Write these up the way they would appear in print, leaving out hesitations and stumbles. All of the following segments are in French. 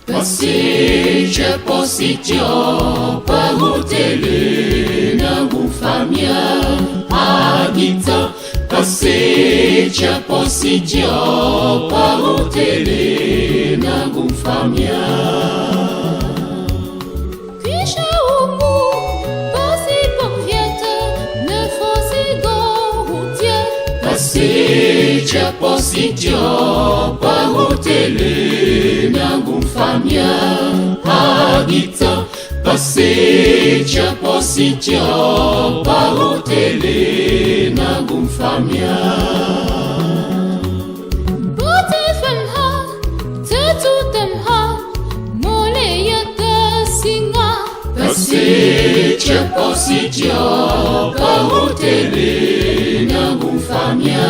Passeja positio parutele nangu famia agita. Passeja positio parutele nangu famia. Kisha umu pasi porviete ne fosse gorutia. Passeja positio parutele nangu famia agita. Passeja positio parutele nangu famia. Bote femha tetu temha mole yata singa. Passeja positio parutele nangu famia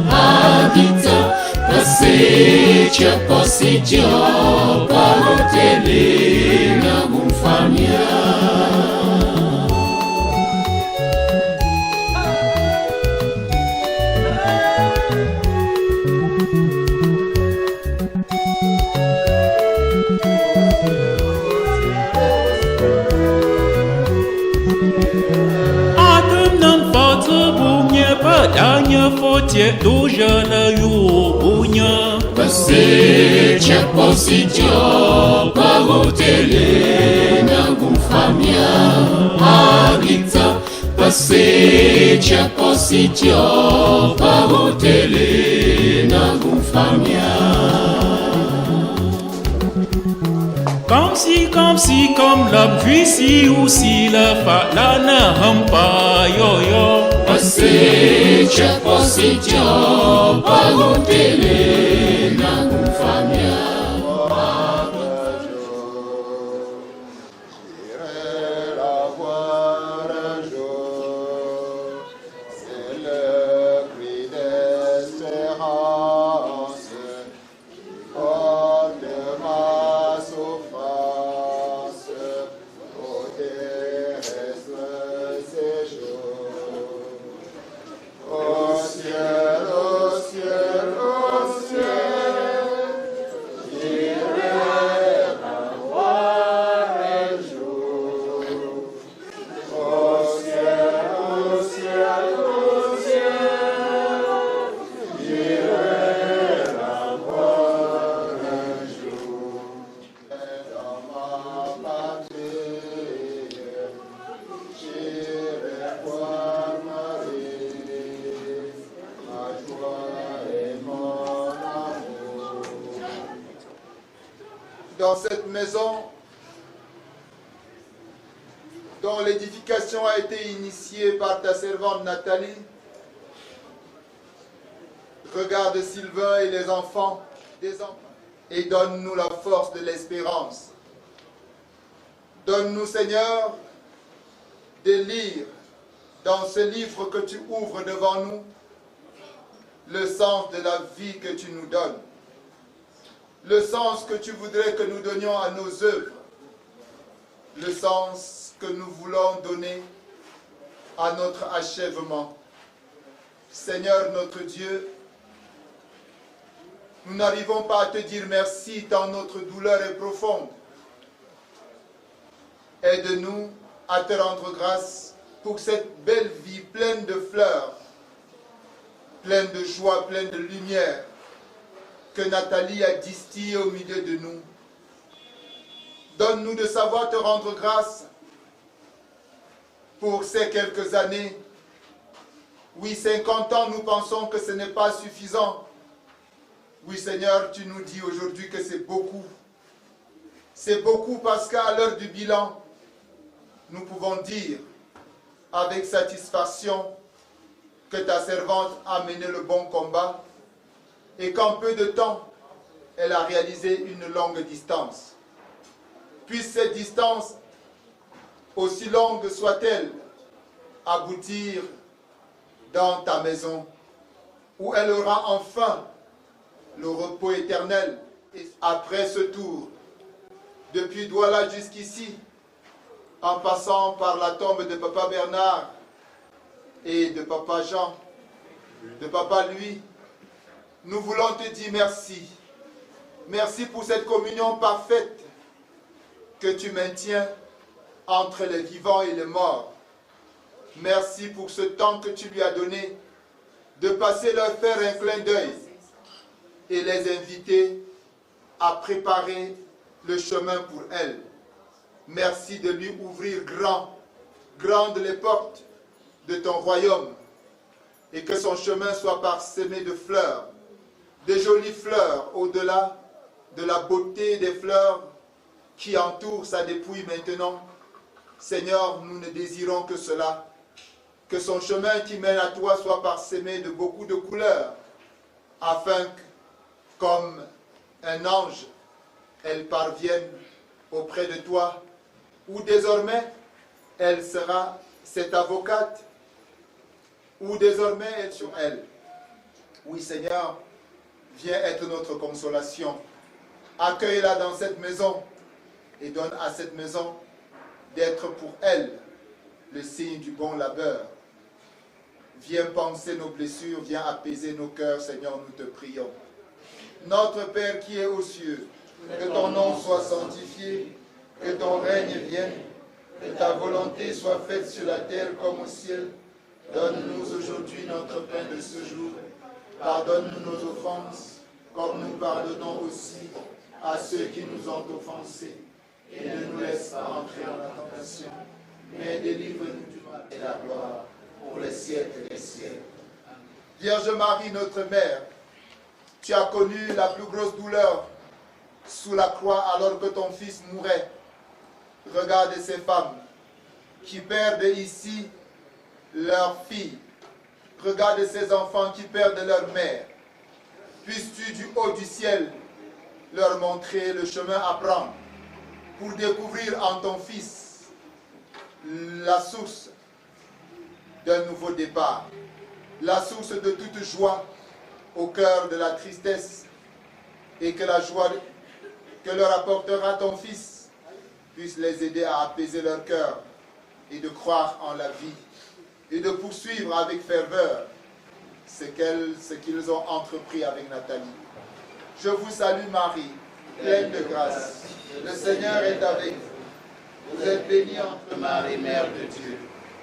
agita. Passeja positio parutele nangu famia. Padanya fotie dujana yubunya. Passeja positio parutele nangu famia agita. Passeja positio parutele nangu famia. Comme la puissance aussi la falana hampa yo yo. Passeja positio parutele nangu famia. Dans cette maison dont l'édification a été initiée par ta servante Nathalie, regarde Sylvain et les enfants et donne-nous la force de l'espérance. Donne-nous, Seigneur, de lire dans ce livre que tu ouvres devant nous le sens de la vie que tu nous donnes. Le sens que tu voudrais que nous donnions à nos œuvres, le sens que nous voulons donner à notre achèvement. Seigneur notre Dieu, nous n'arrivons pas à te dire merci tant notre douleur est profonde. Aide-nous à te rendre grâce pour cette belle vie pleine de fleurs, pleine de joie, pleine de lumière, que Nathalie a distillée au milieu de nous. Donne-nous de savoir te rendre grâce pour ces quelques années. Oui, 50 ans, nous pensons que ce n'est pas suffisant. Oui, Seigneur, tu nous dis aujourd'hui que c'est beaucoup. C'est beaucoup parce qu'à l'heure du bilan, nous pouvons dire avec satisfaction que ta servante a mené le bon combat et qu'en peu de temps, elle a réalisé une longue distance. Puisse cette distance, aussi longue soit-elle, aboutir dans ta maison, où elle aura enfin le repos éternel. Et après ce tour, depuis Douala jusqu'ici, en passant par la tombe de Papa Bernard et de Papa Jean, de Papa Louis, nous voulons te dire merci. Merci pour cette communion parfaite que tu maintiens entre les vivants et les morts. Merci pour ce temps que tu lui as donné de passer leur faire un clin d'œil et les inviter à préparer le chemin pour elle. Merci de lui ouvrir grandes les portes de ton royaume et que son chemin soit parsemé de fleurs, de jolies fleurs au-delà de la beauté des fleurs qui entourent sa dépouille maintenant. Seigneur, nous ne désirons que cela, que son chemin qui mène à toi soit parsemé de beaucoup de couleurs, afin que, comme un ange, elle parvienne auprès de toi, où désormais elle sera cette avocate, où désormais elle sur elle. Oui, Seigneur, viens être notre consolation. Accueille-la dans cette maison et donne à cette maison d'être pour elle le signe du bon labeur. Viens panser nos blessures, viens apaiser nos cœurs, Seigneur, nous te prions. Notre Père qui est aux cieux, que ton nom soit sanctifié, que ton règne vienne, que ta volonté soit faite sur la terre comme au ciel. Donne-nous aujourd'hui notre pain de ce jour. Pardonne-nous nos offenses, comme nous pardonnons aussi à ceux qui nous ont offensés. Et ne nous laisse pas entrer dans la tentation, mais délivre-nous du mal et la gloire pour les siècles des siècles. Vierge Marie, notre Mère, tu as connu la plus grosse douleur sous la croix alors que ton fils mourait. Regarde ces femmes qui perdent ici leur fille. Regarde ces enfants qui perdent leur mère. Puisses-tu du haut du ciel leur montrer le chemin à prendre pour découvrir en ton fils la source d'un nouveau départ, la source de toute joie au cœur de la tristesse, et que la joie que leur apportera ton fils puisse les aider à apaiser leur cœur et de croire en la vie et de poursuivre avec ferveur ce qu'ils ont entrepris avec Nathalie. Je vous salue Marie, pleine de grâce. Le Seigneur est avec vous. Vous êtes bénie entre Marie, Mère de Dieu.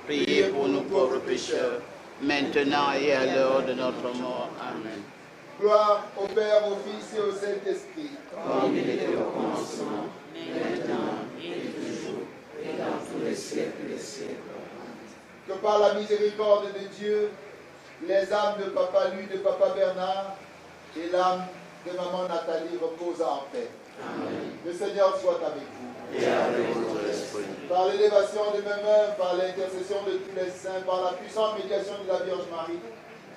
Priez pour nous pauvres pécheurs, maintenant et à l'heure de notre mort. Amen. Gloire au Père, au Fils et au Saint-Esprit. Comme il était au commencement, maintenant et toujours, et dans tous les siècles des siècles. Que par la miséricorde de Dieu, les âmes de Papa Louis, de Papa Bernard et l'âme de Maman Nathalie reposent en paix. Amen. Le Seigneur soit avec vous. Et avec votre esprit. Par l'élévation de mes mains, par l'intercession de tous les saints, par la puissante médiation de la Vierge Marie,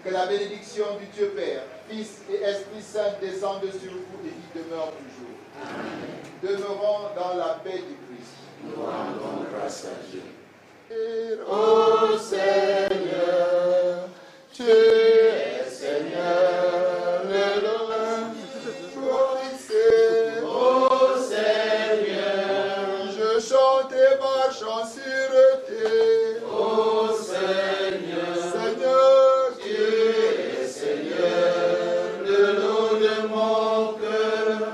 que la bénédiction du Dieu Père, Fils et Esprit Saint descende sur vous et y demeure toujours. Amen. Demeurons dans la paix du Christ. Nous rendons grâce à Dieu. Ô Seigneur, tu es Seigneur, le loin, glorifié. Ô Seigneur, je chante et marche en sûreté. Ô Seigneur, Seigneur, tu es Seigneur, le long de mon cœur.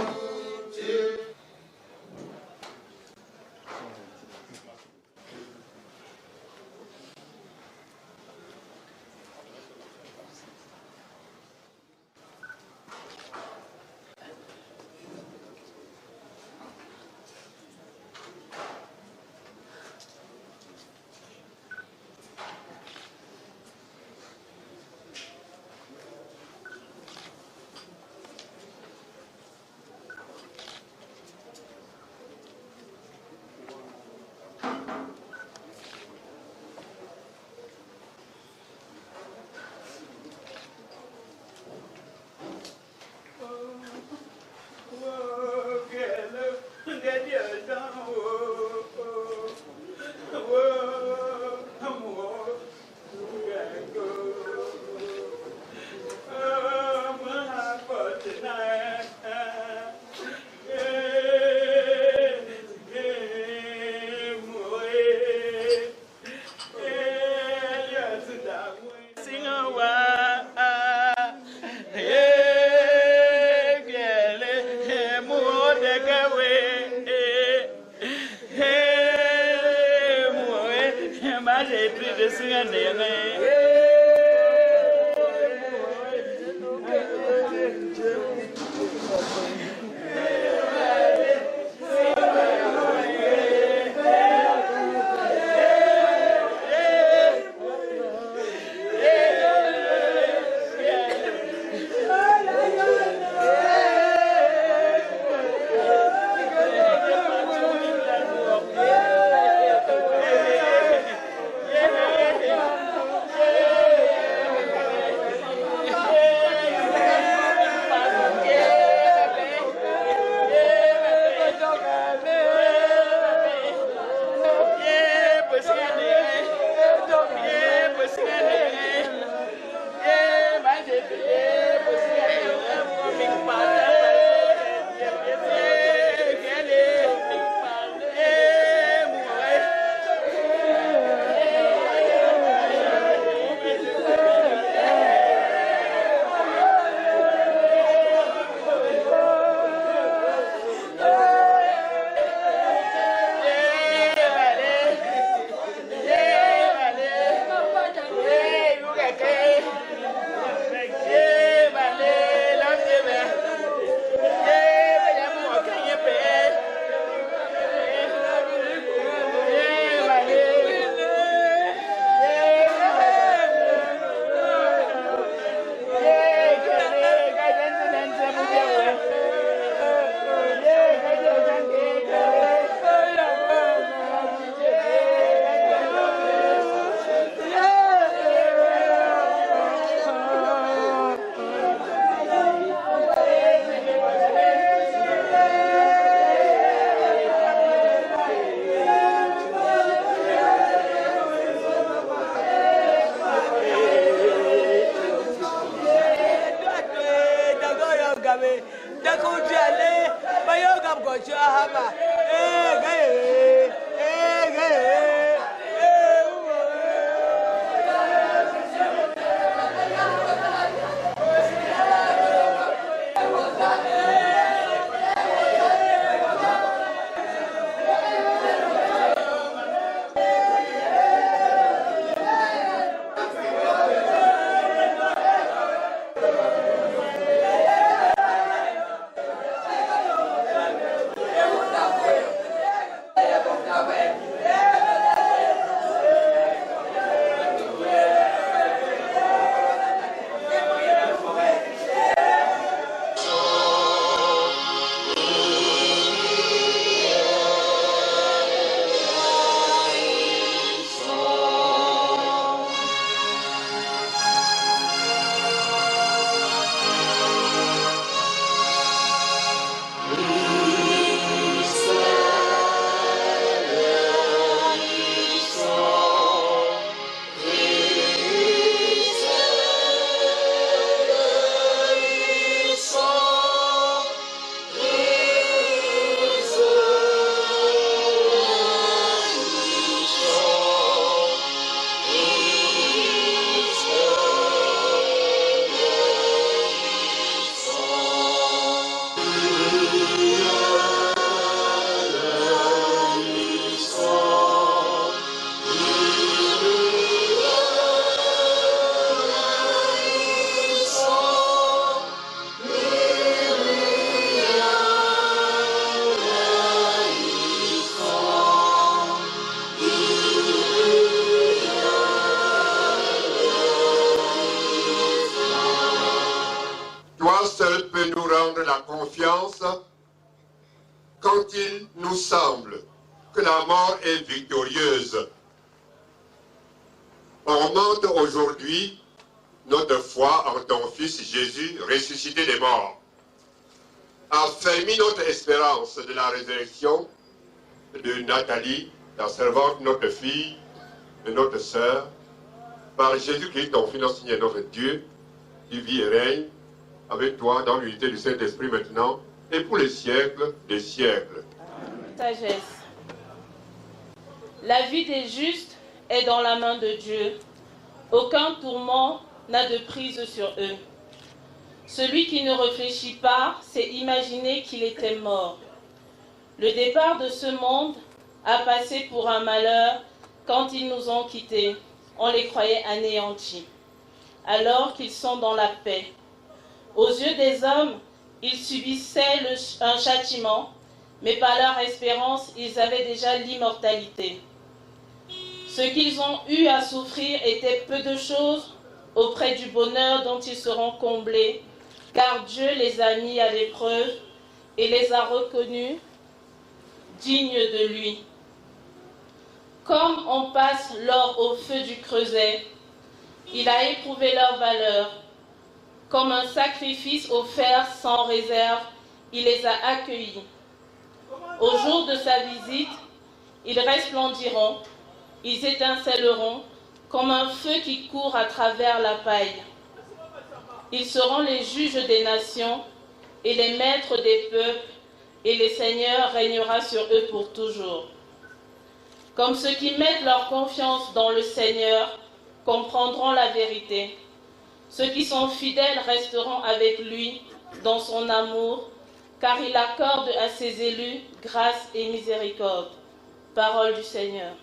quand il nous semble que la mort est victorieuse. Augmente aujourd'hui notre foi en ton Fils Jésus ressuscité des morts. Affermis notre espérance de la résurrection de Nathalie, la servante, notre fille, de notre sœur, par Jésus-Christ, ton Fils, notre Seigneur, notre Dieu, qui vit et règne avec toi dans l'unité du Saint-Esprit maintenant et pour les siècles des siècles. Sagesse. La vie des justes est dans la main de Dieu. Aucun tourment n'a de prise sur eux. Celui qui ne réfléchit pas s'est imaginé qu'il était mort. Le départ de ce monde a passé pour un malheur Quand ils nous ont quittés, on les croyait anéantis, alors qu'ils sont dans la paix. Aux yeux des hommes, ils subissaient un châtiment, mais par leur espérance, ils avaient déjà l'immortalité. Ce qu'ils ont eu à souffrir était peu de choses auprès du bonheur dont ils seront comblés, car Dieu les a mis à l'épreuve et les a reconnus dignes de lui. Comme on passe l'or au feu du creuset, il a éprouvé leur valeur. Comme un sacrifice offert sans réserve, il les a accueillis. Au jour de sa visite, ils resplendiront, ils étincelleront comme un feu qui court à travers la paille. Ils seront les juges des nations et les maîtres des peuples, et le Seigneur régnera sur eux pour toujours. Comme ceux qui mettent leur confiance dans le Seigneur comprendront la vérité. Ceux qui sont fidèles resteront avec lui dans son amour, car il accorde à ses élus grâce et miséricorde. Parole du Seigneur.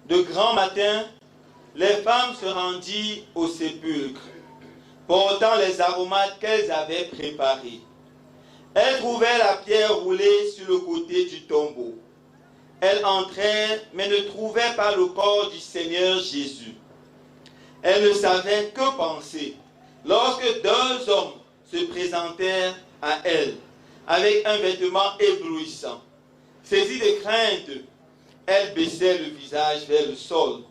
De grand matin, les femmes se rendirent au sépulcre, portant les aromates qu'elles avaient préparés. Elles trouvèrent la pierre roulée sur le côté du tombeau. Elles entrèrent, mais ne trouvèrent pas le corps du Seigneur Jésus. Elles ne savaient que penser, lorsque deux hommes se présentèrent à elles, avec un vêtement éblouissant. Saisies de crainte, elles baissèrent le visage vers le sol.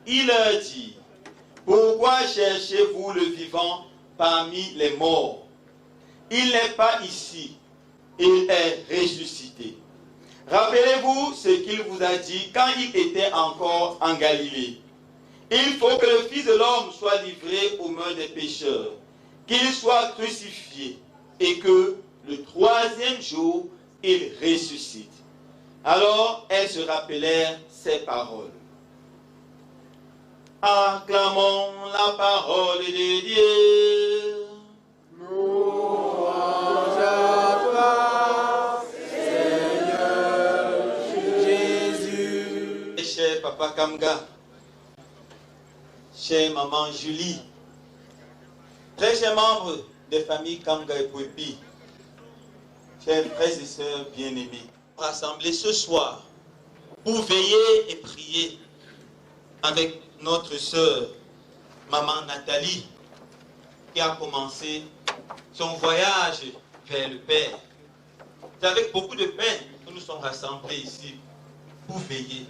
Il leur dit, « Pourquoi cherchez-vous le vivant parmi les morts? Il n'est pas ici, il est ressuscité. Rappelez-vous ce qu'il vous a dit quand il était encore en Galilée. Il faut que le Fils de l'homme soit livré aux mains des pécheurs, qu'il soit crucifié et que le troisième jour, il ressuscite. » Alors elles se rappelèrent ces paroles. Acclamons la parole de Dieu. Louange à toi, Seigneur Jésus. Cher Papa Kamga, chère Maman Julie, très chers membres des familles Kamga et Pouepi, chers frères et sœurs bien-aimés, rassemblés ce soir pour veiller et prier avec notre sœur, maman Nathalie, qui a commencé son voyage vers le Père. C'est avec beaucoup de peine que nous sommes rassemblés ici pour veiller.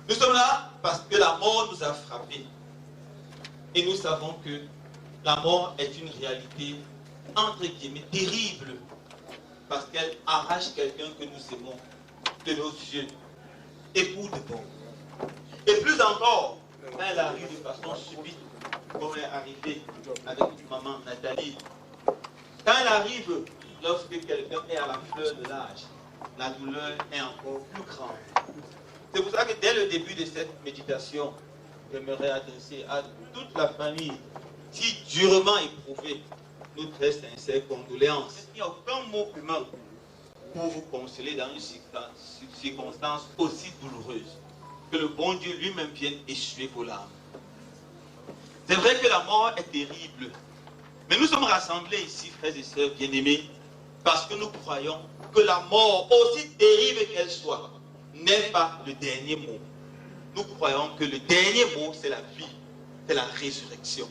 Nous sommes là parce que la mort nous a frappés. Et nous savons que la mort est une réalité, entre guillemets, terrible, parce qu'elle arrache quelqu'un que nous aimons de nos yeux, et pour de bon. Et plus encore, quand elle arrive de façon subite, comme elle est arrivée avec maman Nathalie, quand elle arrive lorsque quelqu'un est à la fleur de l'âge, la douleur est encore plus grande. C'est pour ça que dès le début de cette méditation, j'aimerais adresser à toute la famille si durement éprouvée nos très sincères condoléances. Il n'y a aucun mot humain pour vous consoler dans une circonstance aussi douloureuse. Que le bon Dieu lui-même vienne essuyer vos larmes. C'est vrai que la mort est terrible. Mais nous sommes rassemblés ici, frères et sœurs bien-aimés, parce que nous croyons que la mort, aussi terrible qu'elle soit, n'est pas le dernier mot. Nous croyons que le dernier mot, c'est la vie, c'est la résurrection.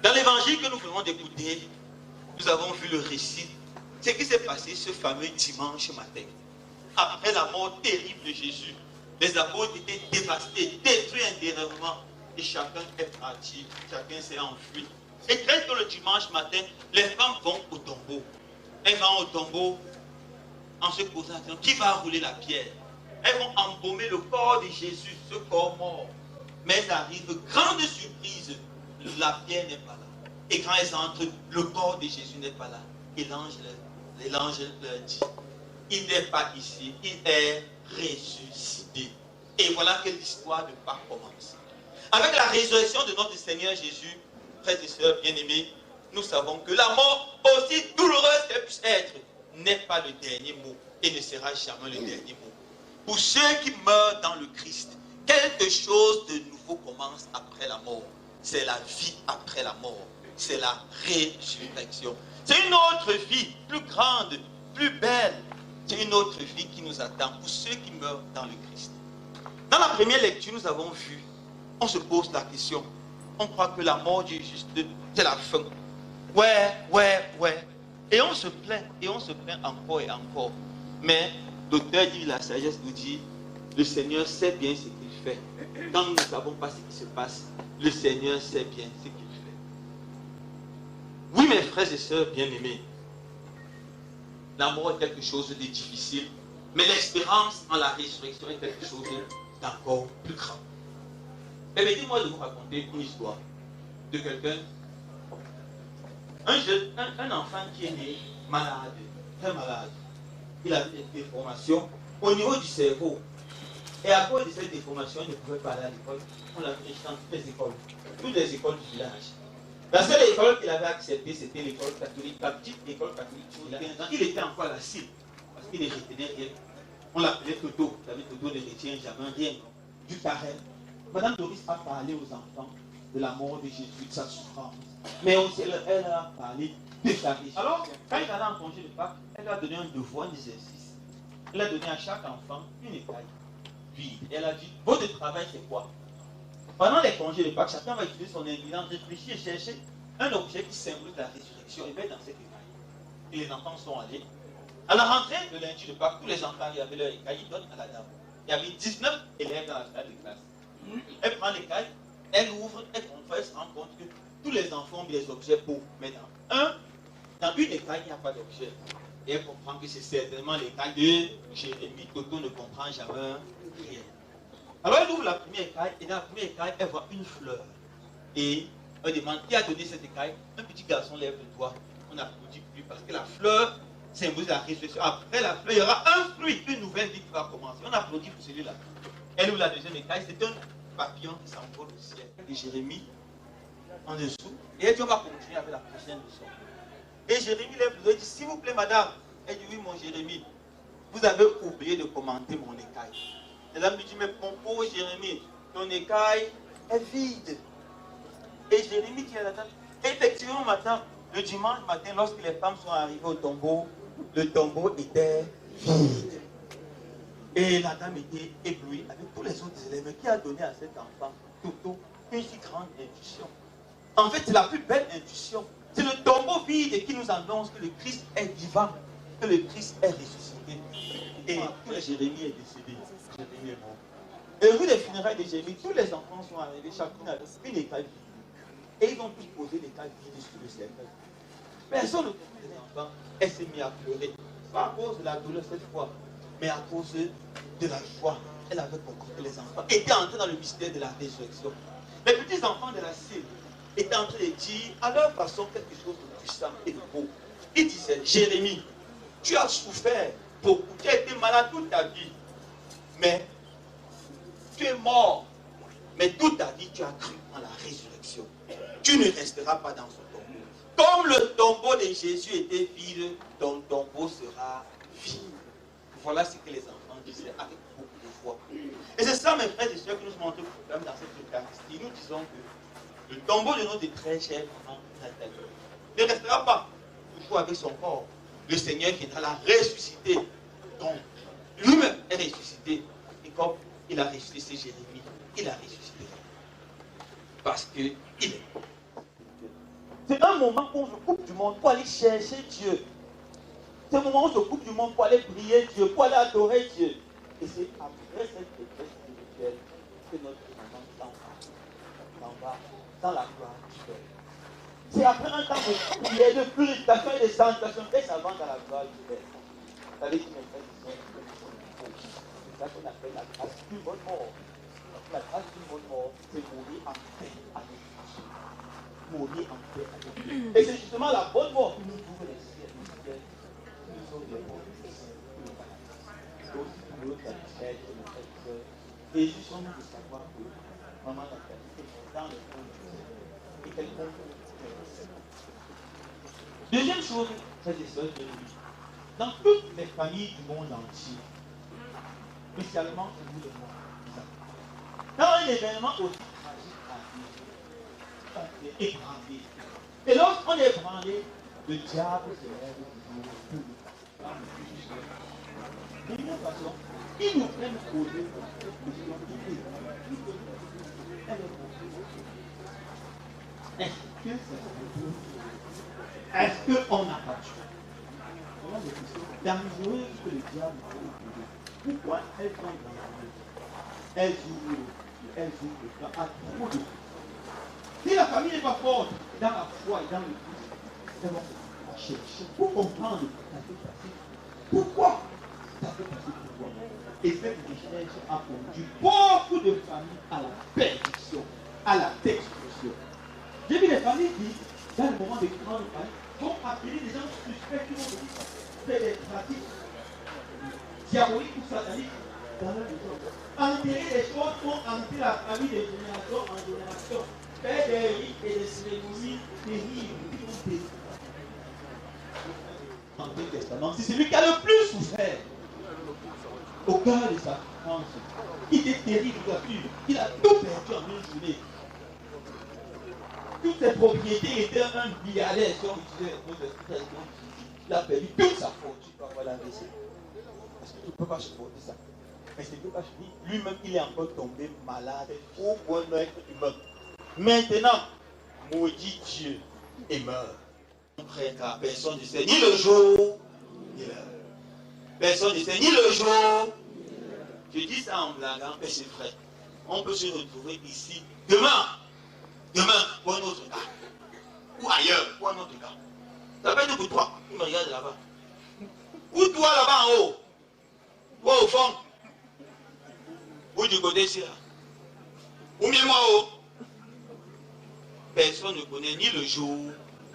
Dans l'évangile que nous venons d'écouter, nous avons vu le récit. Ce qui s'est passé ce fameux dimanche matin. Après la mort terrible de Jésus, les apôtres étaient dévastés, détruits intérieurement. Et chacun est parti, chacun s'est enfui. Et très tôt le dimanche matin, les femmes vont au tombeau. Elles vont au tombeau en se posant la question, qui va rouler la pierre? Elles vont embaumer le corps de Jésus, ce corps mort. Mais elles arrivent, grande surprise, la pierre n'est pas là. Et quand elles entrent, le corps de Jésus n'est pas là. Et l'ange leur dit, il n'est pas ici, il est ressuscité. Et voilà que l'histoire de Pâques commence. Avec la résurrection de notre Seigneur Jésus, frères et sœurs bien-aimés, nous savons que la mort, aussi douloureuse qu'elle puisse être, n'est pas le dernier mot et ne sera jamais le dernier mot. Pour ceux qui meurent dans le Christ, quelque chose de nouveau commence après la mort. C'est la vie après la mort. C'est la résurrection. C'est une autre vie plus grande, plus belle. C'est une autre vie qui nous attend pour ceux qui meurent dans le Christ. Dans la première lecture, nous avons vu, on se pose la question. On croit que la mort du juste, c'est la fin. Ouais. Et on se plaint encore et encore. Mais l'auteur dit, la sagesse nous dit, le Seigneur sait bien ce qu'il fait. Quand nous ne savons pas ce qui se passe, le Seigneur sait bien ce qu'il fait. Oui, mes frères et sœurs bien-aimés, la mort est quelque chose de difficile, mais l'espérance en la résurrection est quelque chose d'encore plus grand. Permettez-moi de vous raconter une histoire de quelqu'un, un enfant qui est né malade, très malade. Il avait des déformations au niveau du cerveau. Et à cause de cette déformation, il ne pouvait pas aller à l'école. On l'a fait dans toutes les écoles du village. La seule école qu'il avait acceptée, c'était l'école catholique, la petite école catholique du village. Il était encore à la cible, parce qu'il ne retenait rien. On l'appelait Toto. Vous savez, Toto ne retient jamais rien du carême. Madame Doris a parlé aux enfants de la mort de Jésus, de sa souffrance. Mais aussi, elle a parlé de sa résurrection. Alors, quand il allait en congé de Pâques, elle a donné un devoir, un exercice. Elle a donné à chaque enfant une écaille vide. Et elle a dit, votre travail c'est quoi? Pendant les congés de Pâques, chacun va utiliser son intelligence, réfléchir et chercher un objet qui symbolise la résurrection et mettre dans cette écaille. Et les enfants sont allés. À la rentrée de lundi de Pâques, tous les enfants qui avaient leur écaille, ils donnent à la dame. Il y avait 19 élèves dans la salle de classe. Elle prend l'écaille, elle ouvre, elle comprend, elle se rend compte que tous les enfants ont des objets beaux. Mais dans une écaille, il n'y a pas d'objet. Et elle comprend que c'est certainement l'écaille de Jérémie. Toto ne comprend jamais rien. Alors elle ouvre la première écaille, et dans la première écaille, elle voit une fleur. Et elle demande, qui a donné cette écaille? Un petit garçon lève le doigt. On n'applaudit plus parce que la fleur symbolise la résurrection. Après la fleur, il y aura un fruit, une nouvelle vie qui va commencer. On applaudit pour celui-là. Elle ouvre la deuxième écaille, c'est un papillon qui s'envole au ciel. Et Jérémie en dessous. Et elle dit, on va continuer avec la prochaine leçon. Et Jérémie lève le doigt et dit, s'il vous plaît, madame. Elle dit, oui, mon Jérémie, vous avez oublié de commenter mon écaille. Et là, me dit, mais mon pauvre Jérémie, ton écaille est vide. Et Jérémie dit à la table, effectivement, madame, le dimanche matin, lorsque les femmes sont arrivées au tombeau, le tombeau était vide. Et la dame était éblouie avec tous les autres élèves qui a donné à cet enfant, Toto, une si grande intuition. En fait, c'est la plus belle intuition. C'est le tombeau vide qui nous annonce que le Christ est vivant, que le Christ est ressuscité. Et Jérémie est décédé. Jérémie est mort. Et au vu des funérailles de Jérémie, tous les enfants sont arrivés, chacun avec une écaille vide. Et ils ont tous posé l'écaille vide sur le cercueil. Personne ne comprend les enfants. Elle s'est mise à pleurer. Pas à cause de la douleur cette fois, mais à cause de la joie. Elle avait compris que les enfants étaient entrés dans le mystère de la résurrection. Les petits enfants de la cible étaient en train de dire à leur façon quelque chose de puissant et de beau. Ils disaient, Jérémie, tu as souffert beaucoup, tu as été malade toute ta vie, mais tu es mort. Mais toute ta vie, tu as cru en la résurrection. Tu ne resteras pas dans ce tombeau. Comme le tombeau de Jésus était vide, ton tombeau sera vide. Voilà ce que les enfants disaient avec beaucoup de foi. Et c'est ça, mes frères et sœurs, que nous montrons dans cette Eucharistie. Nous disons que le tombeau de notre très cher maman Nathalie ne restera pas toujours avec son corps. Le Seigneur viendra la ressusciter. Donc, lui-même est ressuscité. Et comme il a ressuscité Jérémie, il a ressuscité. Parce qu'il est. C'est un moment où on se coupe du monde pour aller chercher Dieu. C'est un moment où on se coupe du monde pour aller prier Dieu, pour aller adorer Dieu. Et c'est après cette détresse spirituelle que notre maman s'en va dans la gloire du Père. C'est après un temps de prière, de purification et de sanctification qu'elle s'avance dans la gloire du Père. Vous savez qui mes frères et sœurs, c'est ça qu'on appelle la grâce d'une bonne mort. La grâce d'une bonne mort, c'est mourir en paix avec Dieu. Mourir en paix avec Dieu. Et c'est justement la bonne mort qui nous ouvre les cieux. Nous sommes des morts. Et juste en nous de savoir que maman Nathalie est dans le fond de Dieu et qu'elle comprend. Deuxième chose, frères et sœurs, dans toutes les familles du monde entier, spécialement au bout de moi, quand un événement aussi tragique arrive, on est ébranlé. Et lorsqu'on est ébranlé, le diable se lève toujours. De toute façon, ils nous prennent au lieu est-ce qu'on n'a pas de choix? Voilà des questions dangereuses que le diable peut nous poser. Pourquoi elles sont dangereuses? Elles ouvrent le temps à trop de choses. Si la famille n'est pas forte dans la foi et dans le Christ, elles vont chercher pour comprendre ce qui s'est passé. Pourquoi ça peut passer pour toi? Et cette recherche a conduit beaucoup de familles à la perdition, à la destruction. J'ai vu des familles qui, dans le moment de grande faillite, vont appeler des gens suspects qui vont faire des pratiques diaboliques ou sataniques dans leur maison. Enterrer des choses pour hanter la famille de génération en génération. Faire des rites et des cérémonies terribles qui vont détruire. L'Ancien Testament, c'est celui qui a le plus souffert au cœur de sa France. Il était terrible, il a tout perdu en une journée. Toutes ses propriétés étaient un milliardaire, si on utilisait les mots de il a perdu toute sa fortune pour avoir la vaisselle. Parce que tu ne peux pas supporter ça. Mais ce n'est pas fini. Lui-même, il est encore tombé malade au point d'être humain. Maintenant, maudit Dieu et meurt. Car personne ne sait ni le jour ni l'heure. Personne ne sait ni le jour. Je dis ça en blaguant, mais c'est vrai. On peut se retrouver ici demain, pour un autre cas. Ou ailleurs, pour un autre cas. Ça peut être pour toi, tu me regardes là-bas. Ou toi là-bas en haut. Ou au fond. Ou du côté ici là. Ou bien moi en haut. Personne ne connaît ni le jour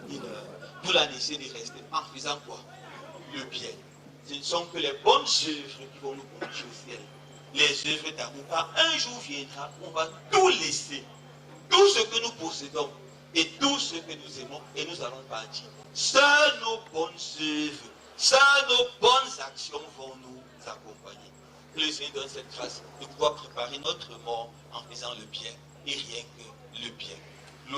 ni l'heure. Nous la laisser de rester en faisant quoi? Le bien. Ce ne sont que les bonnes œuvres qui vont nous conduire au ciel. Les œuvres d'amour. Car un jour viendra, on va tout laisser. Tout ce que nous possédons et tout ce que nous aimons, et nous allons partir. Seules nos bonnes œuvres, seules nos bonnes actions vont nous accompagner. Que le Seigneur donne cette grâce de pouvoir préparer notre mort en faisant le bien et rien que le bien.